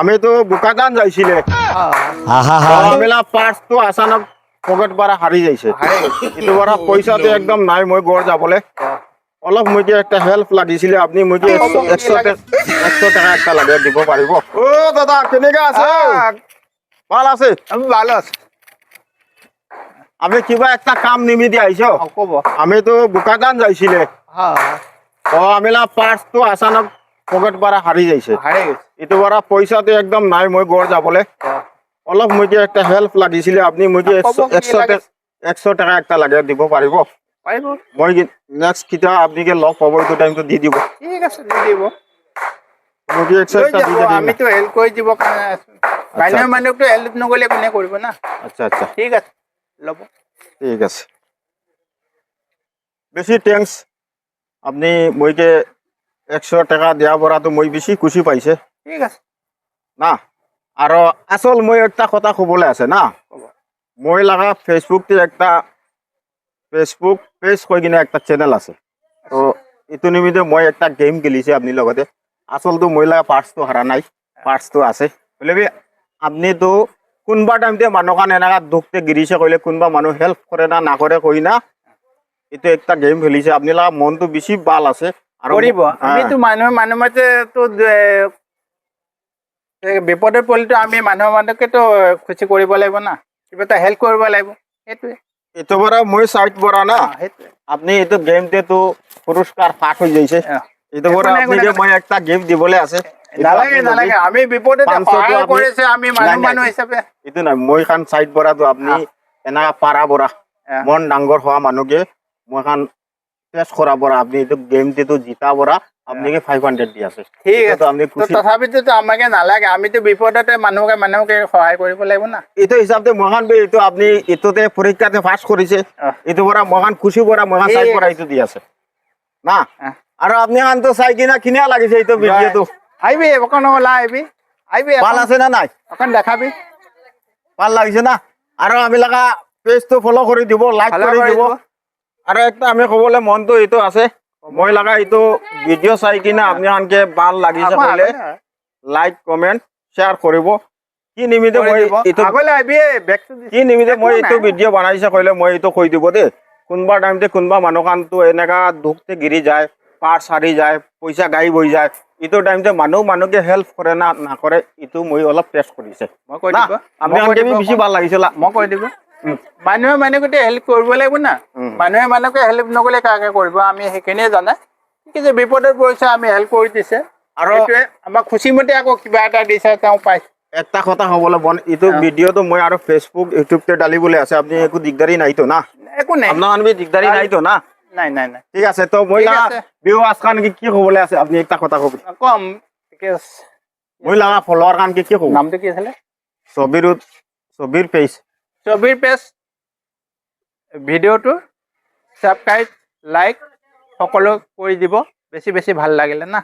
আমি তো বোকাগান যাইছিলে মেলা পার্স তো আচানক পকেট পারা হারি যাইছে কিন্তু বারা পয়সা তো একদম নাই মই গড় যাবলে অলপ মই একটা হেল্প লাগিছিলে আপনি মই 100 টাকা একটা লাগে দিব পারিব ও দাদা কেনেকা আছে ভাল আছে আমি ভালো আছি আমি কিবা একটা কাম নিমিতি আইছো কব আমি তো বোকাগান যাইছিলে ও আমিলা পার্স তো আচানক পকেট পারা হারি যাইছে হারে গেছে ইটো বারা পয়সা তো একদম নাই মই গড় যাবলে অলপ মই একটা হেল্প লাগিছিলে আপনি মই 100 টাকা একটা লাগে দিব পারিব পাৰিব মই নেক্সট কিটা আপনি কে লগ পাবো তো টাইম তো দি দিব ঠিক আছে দি দিব মই 100 টাকা দি দিম আমি তো হেল্প কৰি দিব কাৰণে আছো বাইনৰ মানুহকটো হেল্প নগলে কোনে কৰিব না আচ্ছা আচ্ছা ঠিক আছে লব ঠিক আছে বেশি থ্যাঙ্কস আপনি মইকে 100 টাকা দেওয়া পড়া তো মই বেশি খুশি পাইছে ঠিক আছে না আৰু আসল মই একটা কথা কবলে আছে না মই লাগা ফেসবুকতে একটা ফেসবুক পেজ কই কিনে একটা চ্যানেল আছে তো ইটো নিমিত্তে মই একটা গেম খেলিছে আপনি লগতে আসল তো মই লাগা পার্টস তো হারা নাই পার্টস তো আছে বলে আপনি তো কোনবা টাইমতে মানুহ কান এনেকা দুখতে গিরিছে কইলে কোনবা মানুহ হেল্প করে না না করে কই না ইটো একটা গেম খেলিছে আপনি লাগা মনটো বেশি ভাল আছে কৰিব আমিতো মানুহ মাতে তো বিপদত পৰিলেতো আমি মানুহৰ মানুহকেতো খুচি কৰিব লাগিব না কিবা এটা হেল্প কৰিব লাগিব সেইটোৱে ইটো বৰা মই সাইট বৰা না সেইটোৱে আপনি ইটো গেমতে তো পুৰস্কাৰ ফাট হয়ে যাইছে ইটো বৰা আপনি যে মই একটা গিফট দিবলে আছে নালাগে নালাগে আমি বিপদত সহায় কৰিছে আমি মানুহ হিচাপে ইটো না মই খান সাইট বৰা তো আপনি এনা পাৰা বৰা মন ডাঙ্গর হওয়া মানুষকে মই খান টেস্ট করা বরা আপনি ইটো গেমতে তো জিতা বরা আপনাকে 500 দি আছে ঠিক আছে তো আপনি খুশি তথাপিতো আমাকে নালাগে আমিতো বিপদতে মানুহকে সহায় কৰিব লাগিব না ইটো হিসাবতে মহান বে ইটো আপনি ইটোতে পরীক্ষাতে পাস করেছে ইটো বরা মহান খুশি বরা মহান সাইট বরা ইটো দি আছে না আর আপনি আন তো চাই কিনা কিনা লাগিছে ইটো ভিডিও তো আইবি অকণ ওলা আইবি ভাল আছে না নাই অকণ দেখাবি ভাল লাগিছে না আর আমি লাগা পেজ তো ফলো করে দিব লাইক করে দিব আর একটা আমি কবলে মন তো ইটো আছে মই লাগা ইটো ভিডিও চাই কিনা আপনি আনকে ভাল লাগিছে কইলে লাইক কমেন্ট শেয়ার করিব কি নিমিতে মই ইটো আগলে আইবি ব্যাকটো কি নিমিতে মই ইটো ভিডিও বানাইছে কইলে মই ইটো কই দিব দে কোনবা টাইমতে কোনবা মানুহ কান তো এনেকা দুখতে গিরি যায় পার সারি যায় পয়সা গাই বই যায় ইটো টাইমতে মানুহকে হেল্প করে না না করে ইটো মই অলপ টেস্ট কৰিছে মই কৈ দিব আপনি আনকে বেশি ভাল লাগিছিল মই কৈ দিব মানুহকে হেল্প কৰিব লাগিব না মানুহকে হেল্প নকলে কাকে কৰিব আমি সেইখিনিয়ে জানে কি যে বিপদত পৰিছে আমি হেল্প কৰি দিছে আৰু আমাক খুচিমতে আকৌ কিবা এটা দিছে তেওঁ পাইছে একটা কথা হবলে বন ইটো ভিডিও তো মই আৰু ফেসবুক ইউটিউব তে ডালিবলে আছে আপনি একো দিগদারি নাই তো না একো নাই আপনার আনবি দিগদারি নাই তো না নাই ঠিক আছে তো মই বিহু আজকান কি হবলে আছে আপনি একটা কথা কবি কম ঠিক আছে মই লাগা ফলোয়ার কান কি কব নামটো কি আছিল সবির পেজ ভিডিওটো সাবস্ক্রাইব লাইক সকলো কৰি দিব বেছি ভাল লাগিলে না